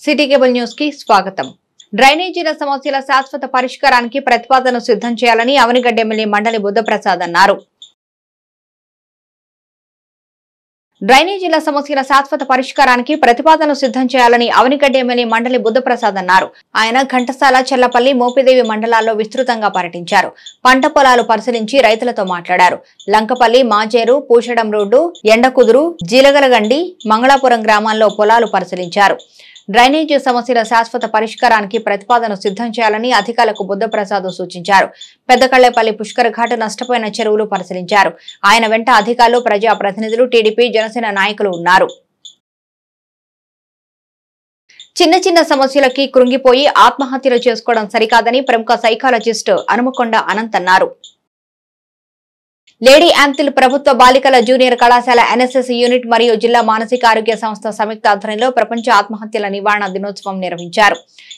City cable news కి స్వాగతం. డ్రైనేజీల సమస్యల శాశ్వత పరిష్కారానికి ప్రతిపాదన సిద్ధం చేయాలని అవనిగడ్డ ఎమ్మెల్యే మండలి బుద్ధప్రసాద్ అన్నారు. డ్రైనేజీల సమస్యల శాశ్వత పరిష్కారానికి ప్రతిపాదన సిద్ధం చేయాలని అవనిగడ్డ ఎమ్మెల్యే మండలి బుద్ధప్రసాద్ అన్నారు. ఆయన ఘంటసాల, చెల్లపల్లి, మోపిదేవి మండలాల్లో విస్తృతంగా పర్యటించారు. పంట పొలాలు పరిశీలించి రైతులతో మాట్లాడారు. లంకపల్లి, మాజేరు, పూషడం రోడ్డు, ఎండకుదురు, జీలగలగండి, మంగళాపురం గ్రామాల్లో పొలాలు పరిశీలించారు. డ్రైనేజీ సమస్యల శాశ్వత పరిష్కారానికి ప్రతిపాదన సిద్ధం చేయాలని అధికారులకు బుద్ధప్రసాద్ సూచించారు. పెద్దకళ్లేపల్లి పుష్కర ఘాటు నష్టపోయిన చెరువులు పరిశీలించారు. ఆయన వెంట అధికారులు, ప్రజాప్రతినిధులు, టీడీపీ, జనసేన నాయకులు ఉన్నారు. చిన్న చిన్న సమస్యలకి కృంగిపోయి ఆత్మహత్యలు చేసుకోవడం సరికాదని ప్రముఖ సైకాలజిస్ట్ హనుమకొండ అనంత్ అన్నారు. లేడీ యాంథిల్ ప్రభుత్వ బాలికల జూనియర్ కళాశాల ఎన్ఎస్ఎస్ యూనిట్ మరియు జిల్లా మానసిక ఆరోగ్య సంస్థ సంయుక్త ఆధ్వర్యంలో ప్రపంచ ఆత్మహత్యల నివారణ దినోత్సవం నిర్వహించారు.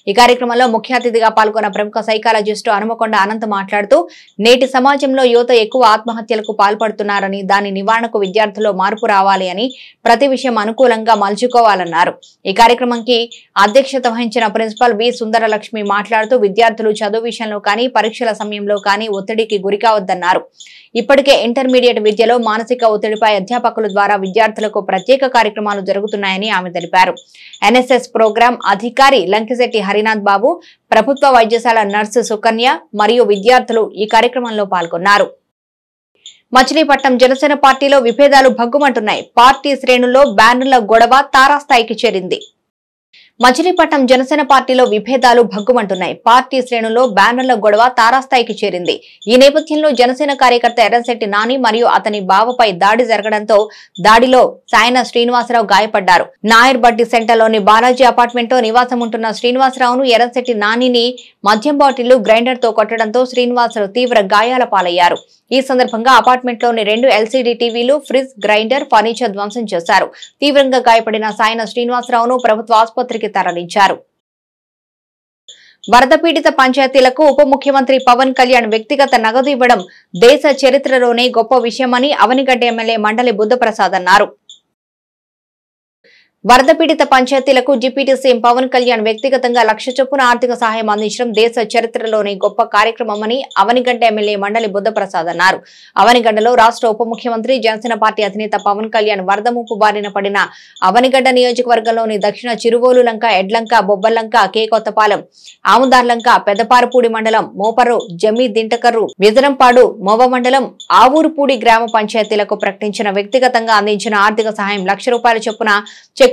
ఈ కార్యక్రమంలో ముఖ్య అతిథిగా పాల్గొన్న ప్రముఖ సైకాలజిస్టు హనుమకొండ అనంత్ మాట్లాడుతూ, నేటి సమాజంలో యువత ఎక్కువ ఆత్మహత్యలకు పాల్పడుతున్నారని, దాని నివారణకు విద్యార్థుల్లో మార్పు రావాలి అని, ప్రతి విషయం అనుకూలంగా మలుచుకోవాలన్నారు. ఈ కార్యక్రమంకి అధ్యక్షత వహించిన ప్రిన్సిపల్ వి సుందరలక్ష్మి మాట్లాడుతూ, విద్యార్థులు చదువు విషయంలో కానీ, పరీక్షల సమయంలో కానీ ఒత్తిడికి గురికావద్దన్నారు. ఇప్పటికే ఇంటర్మీడియట్ విద్యలో మానసిక ఒత్తిడిపై అధ్యాపకుల ద్వారా విద్యార్థులకు ప్రత్యేక కార్యక్రమాలు జరుగుతున్నాయని ఆమె తెలిపారు. ఎన్ఎస్ఎస్ ప్రోగ్రాం అధికారి లంకిశెట్టి హరినాథ్ బాబు, ప్రభుత్వ వైద్యశాల నర్సు సుకన్య మరియు విద్యార్థులు ఈ కార్యక్రమంలో పాల్గొన్నారు. మచిలీపట్నం జనసేన పార్టీలో విభేదాలు భగ్గుమంటున్నాయి. పార్టీ శ్రేణుల్లో బ్యానర్ల గొడవ తారాస్థాయికి చేరింది. మచిలీపట్నం జనసేన పార్టీలో విభేదాలు భగ్గుమంటున్నాయి. పార్టీ శ్రేణుల్లో బ్యానర్ల గొడవ తారాస్థాయికి చేరింది. ఈ నేపథ్యంలో జనసేన కార్యకర్త ఎర్రశెట్టి నాని మరియు అతని బావపై దాడి జరగడంతో దాడిలో సాయన శ్రీనివాసరావు గాయపడ్డారు. నాయర్ బడ్డి సెంటర్లోని బాలాజీ అపార్ట్మెంట్ లో నివాసం ఉంటున్న శ్రీనివాసరావును ఎర్రశెట్టి నానిని మద్యం బాటిల్ గ్రైండర్ తో కొట్టడంతో శ్రీనివాసరావు తీవ్ర గాయాల పాలయ్యారు. ఈ సందర్భంగా అపార్ట్మెంట్ లోని 2 ఎల్సీడీ టీవీలు, ఫ్రిడ్జ్, గ్రైండర్, ఫర్నిచర్ ధ్వంసం చేశారు. తీవ్రంగా గాయపడిన సాయన శ్రీనివాసరావును ప్రభుత్వ ఆసుపత్రికి తరలించారు. వరద పీడిత పంచాయతీలకు ఉప ముఖ్యమంత్రి పవన్ కళ్యాణ్ వ్యక్తిగత నగదు ఇవ్వడం దేశ చరిత్రలోనే గొప్ప విషయమని అవనిగడ్డ ఎమ్మెల్యే మండలి బుద్ధప్రసాద్ అన్నారు. వరద పీడిత పంచాయతీలకు డిప్యూటీ సీఎం పవన్ కళ్యాణ్ వ్యక్తిగతంగా 1,00,000 చొప్పున ఆర్థిక సహాయం అందించడం దేశ చరిత్రలోని గొప్ప కార్యక్రమమని అవనిగడ్డ ఎమ్మెల్యే మండలి బుద్ధప్రసాద్ అన్నారు. అవనిగడ్డలో రాష్ట్ర ఉప ముఖ్యమంత్రి, జనసేన పార్టీ అధినేత పవన్ కళ్యాణ్ వరద ముప్పు బారిన పడిన అవనిగడ్డ నియోజకవర్గంలోని దక్షిణ చిరువోలు లంక, ఎడ్లంక, బొబ్బల్లంక, కే కొత్తపాలెం, ఆముదార్లంక, పెదపారుపూడి మండలం, మోపరు, జమ్మి దింటకర్రు, విజరంపాడు, మోవ మండలం, ఆవూరుపూడి గ్రామ పంచాయతీలకు ప్రకటించిన వ్యక్తిగతంగా అందించిన ఆర్థిక సహాయం 1,00,000 రూపాయల చొప్పున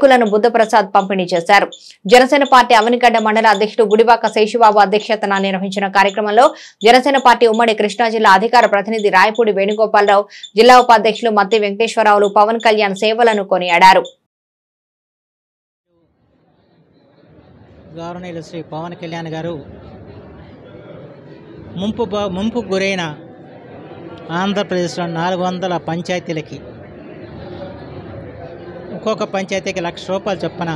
చెక్కులను బుద్ధప్రసాద్ పంపిణీ చేశారు. జనసేన పార్టీ అవనిగడ్డ మండల అధ్యక్షుడు గుడివాక శేషుబాబు అధ్యక్షతన నిర్వహించిన కార్యక్రమంలో జనసేన పార్టీ ఉమ్మడి కృష్ణా జిల్లా అధికార ప్రతినిధి రాయపూడి వేణుగోపాలరావు, జిల్లా ఉపాధ్యక్షులు మత్తి వెంకటేశ్వరరావులు పవన్ కళ్యాణ్ సేవలను కొనియాడారు. గవర్నర్ శ్రీ పవన్ కళ్యాణ్ గారు ముంపు గురైన ఆంధ్రప్రదేశ్లో 400 పంచాయతీలకి ఒక్కొక్క పంచాయతీకి 1,00,000 రూపాయలు చొప్పున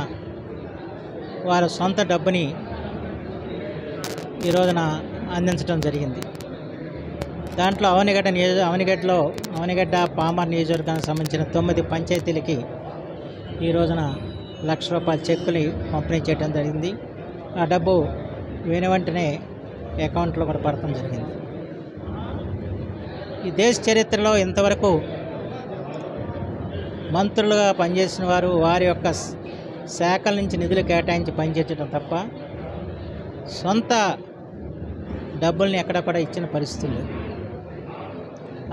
వారు సొంత డబ్బుని ఈ రోజున అందించడం జరిగింది. దాంట్లో అవనిగడ్డ పామర్ నియోజకవర్గానికి సంబంధించిన 9 పంచాయతీలకి ఈ రోజున 1,00,000 రూపాయల చెక్కులు పంపిణీ చేయడం జరిగింది. ఆ డబ్బు వెంటనే అకౌంట్లో కూడా పడటం జరిగింది. ఈ దేశ చరిత్రలో ఇంతవరకు మంత్రులుగా పనిచేసిన వారు వారి యొక్క శాఖల నుంచి నిధులు కేటాయించి పనిచేయడం తప్ప సొంత డబ్బుల్ని ఎక్కడ కూడా ఇచ్చిన పరిస్థితులు.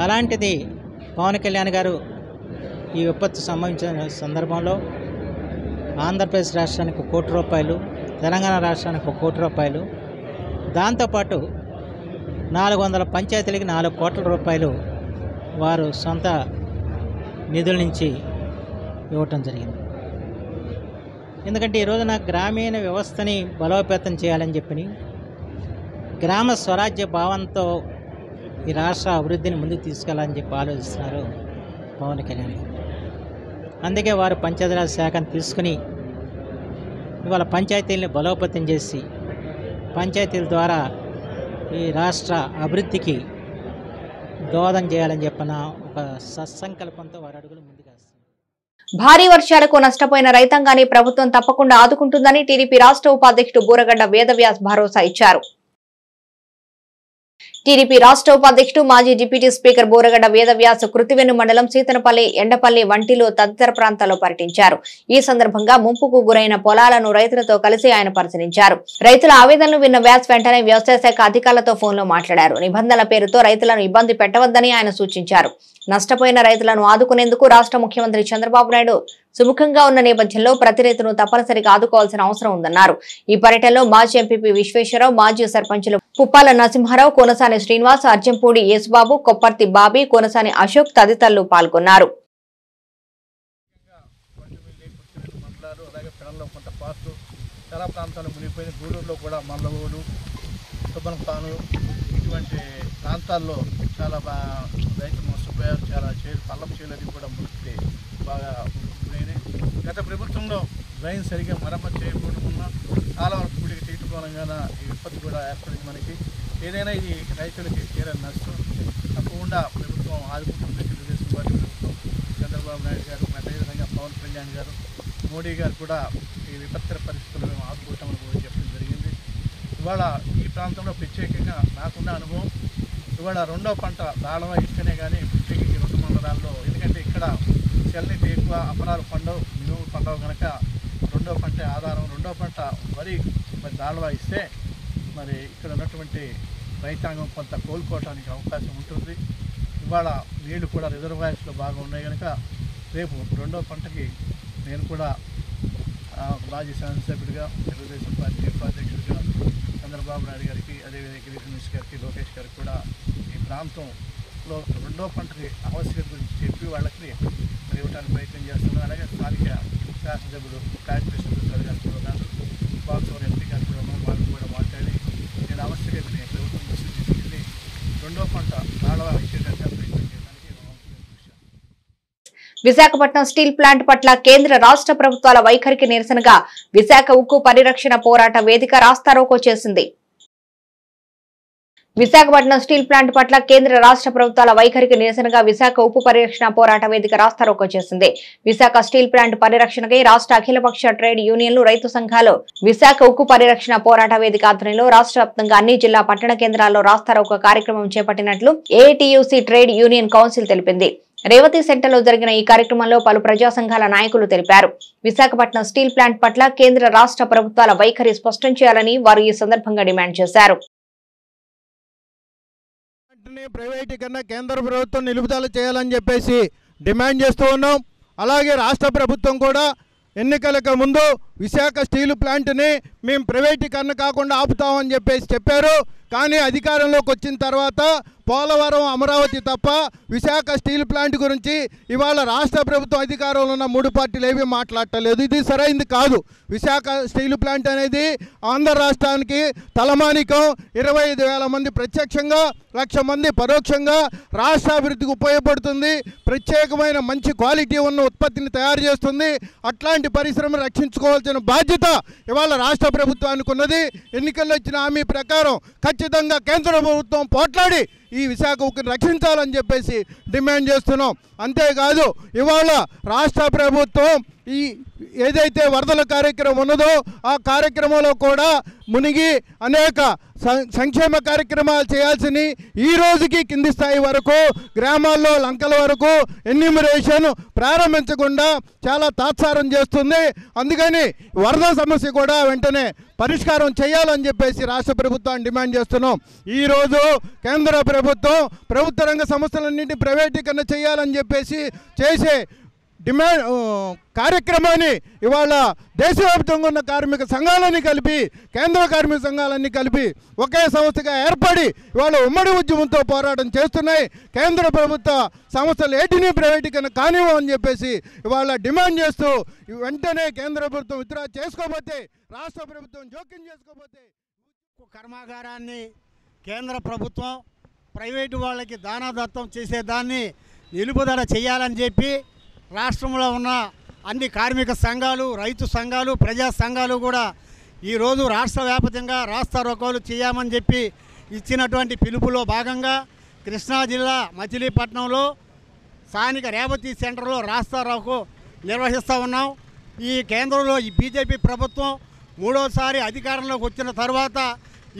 అలాంటిది పవన్ కళ్యాణ్ గారు ఈ విపత్తు సంభవించిన సందర్భంలో ఆంధ్రప్రదేశ్ రాష్ట్రానికి 1 కోటి రూపాయలు, తెలంగాణ రాష్ట్రానికి 1 కోటి రూపాయలు, దాంతోపాటు 400 పంచాయతీలకి 4 కోట్ల రూపాయలు వారు సొంత నిధుల నుంచి ఇవ్వటం జరిగింది. ఎందుకంటే ఈ రోజున గ్రామీణ వ్యవస్థని బలోపేతం చేయాలని చెప్పి గ్రామ స్వరాజ్య భావంతో ఈ రాష్ట్ర అభివృద్ధిని ముందుకు తీసుకెళ్లాలని చెప్పి ఆలోచిస్తున్నారు పవన్ కళ్యాణ్. అందుకే వారు పంచాయతీరాజ్ శాఖను తీసుకుని ఇవాళ పంచాయతీలని బలోపేతం చేసి పంచాయతీల ద్వారా ఈ రాష్ట్ర అభివృద్ధికి దోహదం చేయాలని చెప్పిన ఒక సత్సంకల్పంతో వారు అడుగులు ముందుకు వేస్తారు. భారీ వర్షాలకు నష్టపోయిన రైతాంగాన్ని ప్రభుత్వం తప్పకుండా ఆదుకుంటుందని టీడీపీ రాష్ట్ర ఉపాధ్యక్షుడు బూరగడ్డ వేదవ్యాస్ భరోసా ఇచ్చారు. టీడీపీ రాష్ట్ర ఉపాధ్యక్షుడు మాజీ డిప్యూటీ స్పీకర్ బూరగడ్డ వేదవ్యాస్ కృతివెన్ను మండలం సీతనపల్లి, ఎండపల్లి, వంటిలో తదితర ప్రాంతాల్లో పర్యటించారు. ఈ సందర్భంగా ముంపుకు గురైన పొలాలను రైతులతో కలిసి ఆయన పరిశీలించారు. రైతుల ఆవేదనలు విన్న వ్యాస్ వెంటనే వ్యవసాయ శాఖ అధికారులతో ఫోన్లో మాట్లాడారు. నిబంధనల పేరుతో రైతులను ఇబ్బంది పెట్టవద్దని ఆయన సూచించారు. నష్టపోయిన రైతులను ఆదుకునేందుకు రాష్ట్ర ముఖ్యమంత్రి చంద్రబాబు నాయుడు సుముఖంగా ఉన్న నేపథ్యంలో ప్రతి రైతును తప్పనిసరిగా ఆదుకోవాల్సిన అవసరం ఉందన్నారు. ఈ పర్యటనలో మాజీ ఎంపీపీ విశ్వేశ్వరరావు, మాజీ సర్పంచులు పుప్పాల నరసింహారావు, కోనసాని శ్రీనివాస్, అర్జంపూడి యేసుబాబు, కొప్పర్తి బాబీ, కోనసాని అశోక్ తదితరులు పాల్గొన్నారు. చాలా ప్రాంతాలు మునిగిపోయిన గూడూరులో కూడా మల్లగూడు, సుబ్బనపాను ఇటువంటి ప్రాంతాల్లో చాలా రైతు మోసపోయారు. చాలా పల్లం చేలది కూడా మునిగితే బాగా మునిగిపోయినాయి. గత ప్రభుత్వంలో డ్రైన్ సరిగ్గా మరమ్మతు చేయకుండా చాలా వరకు గుడికి తీసుకోవడంగా ఈ విపత్తు కూడా ఏర్పడింది. మనకి ఏదైనా ఇది రైతులకి తీరని నష్టం. తప్పకుండా ప్రభుత్వం ఆదుకుంటుంది. తెలుగుదేశం పార్టీ ప్రభుత్వం, చంద్రబాబు నాయుడు గారు, అదేవిధంగా పవన్ కళ్యాణ్ గారు, మోడీ గారు కూడా ఈ విపత్తర పరిస్థితుల్లో మేము ఆదుకుంటామని కూడా చెప్పడం జరిగింది. ఇవాళ ఈ ప్రాంతంలో ప్రత్యేకంగా నాకున్న అనుభవం, ఇవాళ రెండో పంట దాళవ ఇస్తేనే కానీ ప్రత్యేకించి 2 మండలాల్లో, ఎందుకంటే ఇక్కడ చల్లనీటి ఎక్కువ, అపరాలు పండవు, మినుములు పండవు కనుక రెండో పంట ఆధారం. రెండో పంట మరి దాళవ ఇస్తే మరి ఇక్కడ ఉన్నటువంటి రైతాంగం కొంత కోలుకోవడానికి అవకాశం ఉంటుంది. ఇవాళ నీళ్లు కూడా రిజర్వాయర్స్లో బాగా ఉన్నాయి కనుక రేపు రెండో పంటకి నేను కూడా మాజీ శాసనసభ్యుడిగా, తెలుగుదేశం పార్టీ ఉపాధ్యక్షుడిగా చంద్రబాబు నాయుడు గారికి, అదేవిధంగా గిరీష్ గారికి, లోకేష్ గారికి కూడా ఈ ప్రాంతంలో రెండో పంటకి ఆవశ్యకత గురించి చెప్పి వాళ్ళకి మరి ఇవ్వడానికి ప్రయత్నం చేస్తున్నాను. అలాగే స్థానిక శాసనసభ్యుడు కాళీకృష్ణ గారు కూడా ఉన్నారు, బాక్సవర్ ఎంపీ గారు కూడా ఉన్నారు. వాళ్ళు కూడా మాట్లాడి నేను ఆవశ్యకతని ప్రభుత్వం దృష్టి తీసుకెళ్ళి రెండో పంట నాడవ ఇచ్చేటట్టుగా ప్రయత్నం చేయడానికి. విశాఖపట్నం స్టీల్ ప్లాంట్ పట్ల కేంద్ర రాష్ట్ర ప్రభుత్వాల వైఖరికి నిరసనగా విశాఖ ఉక్కు పరిరక్షణ పోరాట వేదిక రాస్తారోకో చేసింది. విశాఖపట్నం స్టీల్ ప్లాంట్ పట్ల కేంద్ర రాష్ట్ర ప్రభుత్వాల వైఖరికి నిరసనగా విశాఖ ఉప్పు పరిరక్షణ పోరాట వేదిక రాస్తారోకో చేసింది. విశాఖ స్టీల్ ప్లాంట్ పరిరక్షణకై రాష్ట్ర అఖిలపక్ష ట్రేడ్ యూనియన్లు, రైతు సంఘాలు విశాఖ ఉక్కు పరిరక్షణ పోరాట వేదిక ఆధ్వర్యంలో రాష్ట్ర వ్యాప్తంగా అన్ని జిల్లా పట్టణ కేంద్రాల్లో రాస్తారోకో కార్యక్రమం చేపట్టినట్లు ఏఐటీయూసీ ట్రేడ్ యూనియన్ కౌన్సిల్ తెలిపింది. రేవతి సెంటర్లో జరిగిన ఈ కార్యక్రమంలో పలు ప్రజా సంఘాల నాయకులు తెలిపారు. విశాఖపట్నం స్టీల్ ప్లాంట్ పట్ల కేంద్ర రాష్ట్ర ప్రభుత్వాల వైఖరి స్పష్టం చేయాలని వారు ఈ సందర్భంగా డిమాండ్ చేశారు. ప్రైవేటీకరణ కేంద్ర ప్రభుత్వం నిలుపుదల చేయాలని చెప్పేసి డిమాండ్ చేస్తూ ఉన్నాం. అలాగే రాష్ట్ర ప్రభుత్వం కూడా ఎన్నికలకు ముందు విశాఖ స్టీల్ ప్లాంట్ని మేము ప్రైవేటీకరణ కాకుండా ఆపుతామని చెప్పేసి చెప్పారు. కానీ అధికారంలోకి వచ్చిన తర్వాత పోలవరం, అమరావతి తప్ప విశాఖ స్టీల్ ప్లాంట్ గురించి ఇవాళ రాష్ట్ర ప్రభుత్వం అధికారంలో ఉన్న 3 పార్టీలు ఏమీ మాట్లాడలేదు. ఇది సరైంది కాదు. విశాఖ స్టీల్ ప్లాంట్ అనేది ఆంధ్ర రాష్ట్రానికి తలమానికం. 25,000 మంది ప్రత్యక్షంగా, 1,00,000 మంది పరోక్షంగా రాష్ట్ర అభివృద్ధికి ఉపయోగపడుతుంది. ప్రత్యేకమైన మంచి క్వాలిటీ ఉన్న ఉత్పత్తిని తయారు చేస్తుంది. అట్లాంటి పరిశ్రమను రక్షించుకోవాల్సిన బాధ్యత ఇవాళ రాష్ట్ర ప్రభుత్వానికి ఉన్నది. ఎన్నికల్లో ఇచ్చిన హామీ ప్రకారం ఖచ్చితంగా కేంద్ర ప్రభుత్వం పోట్లాడి ఈ విశాఖ ఉక్కుని రక్షించాలని చెప్పేసి డిమాండ్ చేస్తున్నాం. అంతేకాదు ఇవాళ రాష్ట్ర ప్రభుత్వం ఈ ఏదైతే వరదల కార్యక్రమం ఉన్నదో ఆ కార్యక్రమంలో కూడా మునిగి అనేక సంక్షేమ కార్యక్రమాలు చేయాల్సిన ఈ రోజుకి కింది స్థాయి వరకు గ్రామాల్లో లంకల వరకు ఎన్యూమరేషన్ ప్రారంభించకుండా చాలా తాత్సారం చేస్తుంది. అందుకని వరద సమస్య కూడా వెంటనే పరిష్కారం చేయాలని చెప్పేసి రాష్ట్ర ప్రభుత్వాన్ని డిమాండ్ చేస్తున్నాం. ఈరోజు కేంద్ర ప్రభుత్వం ప్రభుత్వ రంగ సంస్థలన్నింటినీ ప్రైవేటీకరణ చేయాలని చెప్పేసి చేసే డిమాండ్ కార్యక్రమాన్ని ఇవాళ దేశవ్యాప్తంగా ఉన్న కార్మిక సంఘాలన్నీ కలిపి, కేంద్ర కార్మిక సంఘాలన్నీ కలిపి ఒకే సంస్థగా ఏర్పడి ఇవాళ ఉమ్మడి ఉద్యమంతో పోరాటం చేస్తున్నాయి. కేంద్ర ప్రభుత్వ సంస్థలు ఏటిని ప్రైవేటీకరణ కానివ్వని చెప్పేసి ఇవాళ డిమాండ్ చేస్తూ వెంటనే కేంద్ర ప్రభుత్వం విత్డ్రా చేసుకోకపోతే, రాష్ట్ర ప్రభుత్వం జోక్యం చేసుకోకపోతే కర్మాగారాన్ని కేంద్ర ప్రభుత్వం ప్రైవేటు వాళ్ళకి దానాదత్తం చేసేదాన్ని నిలుపుదల చేయాలని చెప్పి రాష్ట్రంలో ఉన్న అన్ని కార్మిక సంఘాలు, రైతు సంఘాలు, ప్రజా సంఘాలు కూడా ఈరోజు రాష్ట్ర వ్యాప్తంగా రాస్తారోకోలు చేయమని చెప్పి ఇచ్చినటువంటి పిలుపులో భాగంగా కృష్ణా జిల్లా మచిలీపట్నంలో స్థానిక రేవతి సెంటర్లో రాస్తారోకో నిర్వహిస్తూ ఉన్నాం. ఈ కేంద్రంలో ఈ బీజేపీ ప్రభుత్వం మూడోసారి అధికారంలోకి వచ్చిన తర్వాత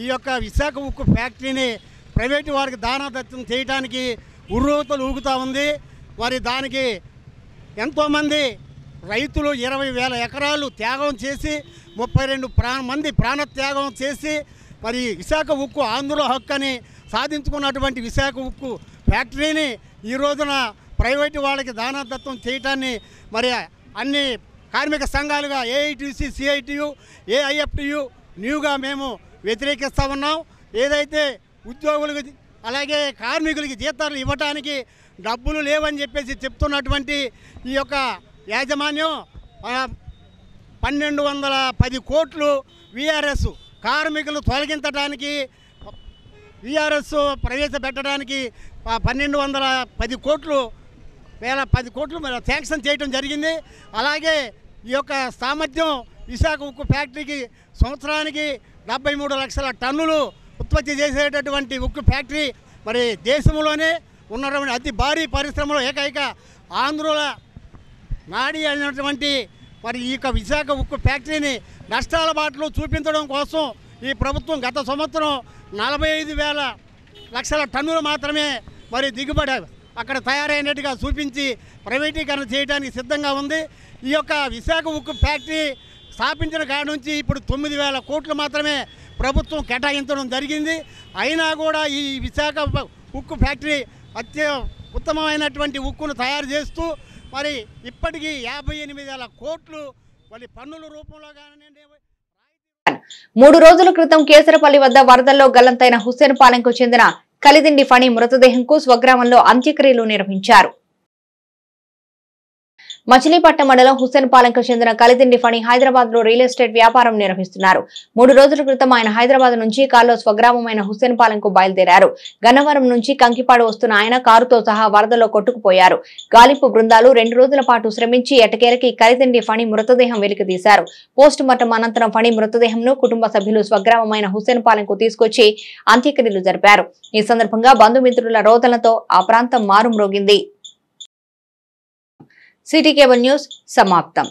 ఈ యొక్క విశాఖ ఉక్కు ఫ్యాక్టరీని ప్రైవేటు వారికి దానాదత్తం చేయడానికి ఉర్రూతలు ఊగుతూ ఉంది. మరి దానికి ఎంతోమంది రైతులు 20,000 ఎకరాలు త్యాగం చేసి 32 మంది ప్రాణత్యాగం చేసి మరి విశాఖ ఉక్కు ఆంధ్ర హక్కు అని సాధించుకున్నటువంటి విశాఖ ఉక్కు ఫ్యాక్టరీని ఈ రోజున ప్రైవేటు వాళ్ళకి దానాదత్తం చేయటాన్ని మరి అన్ని కార్మిక సంఘాలుగా ఏఐటీసీ, సిఐటియు, ఏఐఎఫ్టియు న్యూగా మేము వ్యతిరేకిస్తూ ఉన్నాం. ఏదైతే ఉద్యోగులకు అలాగే కార్మికులకి జీతాలు ఇవ్వటానికి డబ్బులు లేవని చెప్పేసి చెప్తున్నటువంటి ఈ యొక్క యాజమాన్యం 1210 కోట్లు వీఆర్ఎస్ కార్మికులు తొలగించడానికి వీఆర్ఎస్ ప్రవేశపెట్టడానికి 1210 కోట్లు 10 కోట్లు శాంక్షన్ చేయడం జరిగింది. అలాగే ఈ యొక్క సామర్థ్యం విశాఖ ఉక్కు ఫ్యాక్టరీకి సంవత్సరానికి 73 లక్షల టన్నులు ఉత్పత్తి చేసేటటువంటి ఉక్కు ఫ్యాక్టరీ మరి దేశంలోనే ఉన్నటువంటి అతి భారీ పరిశ్రమలో ఏకైక ఆంధ్రుల నాడి అయినటువంటి మరి ఈ యొక్క విశాఖ ఉక్కు ఫ్యాక్టరీని నష్టాల బాటలో చూపించడం కోసం ఈ ప్రభుత్వం గత సంవత్సరం 45,000 లక్షల టన్నులు మాత్రమే మరి దిగుబడి అక్కడ తయారైనట్టుగా చూపించి ప్రైవేటీకరణ చేయడానికి సిద్ధంగా ఉంది. ఈ యొక్క విశాఖ ఉక్కు ఫ్యాక్టరీ స్థాపించిన కాడ నుంచి ఇప్పుడు 9,000 కోట్లు మాత్రమే ప్రభుత్వం కేటాయించడం జరిగింది. అయినా కూడా ఈ విశాఖ ఉక్కు ఫ్యాక్టరీ ఉత్తమమైనటువంటి ఉక్కును తయారు చేస్తూ మరి ఇప్పటికీ 58,000 కోట్లు మరి పన్నుల రూపంలో కానివ్వండి. 3 రోజుల క్రితం కేసరపల్లి వద్ద వరదల్లో గల్లంతైన హుస్సేన్పాలెంకు చెందిన కలిదిండి ఫణి మృతదేహంకు స్వగ్రామంలో అంత్యక్రియలు నిర్వహించారు. మచిలీపట్నం మండలం హుస్సేన్పాలెంకు చెందిన కలిదిండి ఫణి హైదరాబాద్ లో రియల్ ఎస్టేట్ వ్యాపారం నిర్వహిస్తున్నారు. 3 రోజుల క్రితం ఆయన హైదరాబాద్ నుంచి కారులో స్వగ్రామమైన హుస్సేన్పాలెంకు బయలుదేరారు. గన్నవరం నుంచి కంకిపాడు వస్తున్న ఆయన కారుతో సహా వరదలో కొట్టుకుపోయారు. గాలింపు బృందాలు 2 రోజుల పాటు శ్రమించి ఎటకేలకి కలిదిండి ఫణి మృతదేహం వెలికితీశారు. పోస్ట్ మార్టం అనంతరం ఫణి మృతదేహంను కుటుంబ సభ్యులు స్వగ్రామమైన హుస్సేన్పాలెంకు తీసుకొచ్చి అంత్యక్రియలు జరిపారు. ఈ సందర్భంగా బంధుమిత్రుల రోదనలతో ఆ ప్రాంతం మారుమ్రోగింది. సిటీ కేబుల్ న్యూస్ సమాప్తం.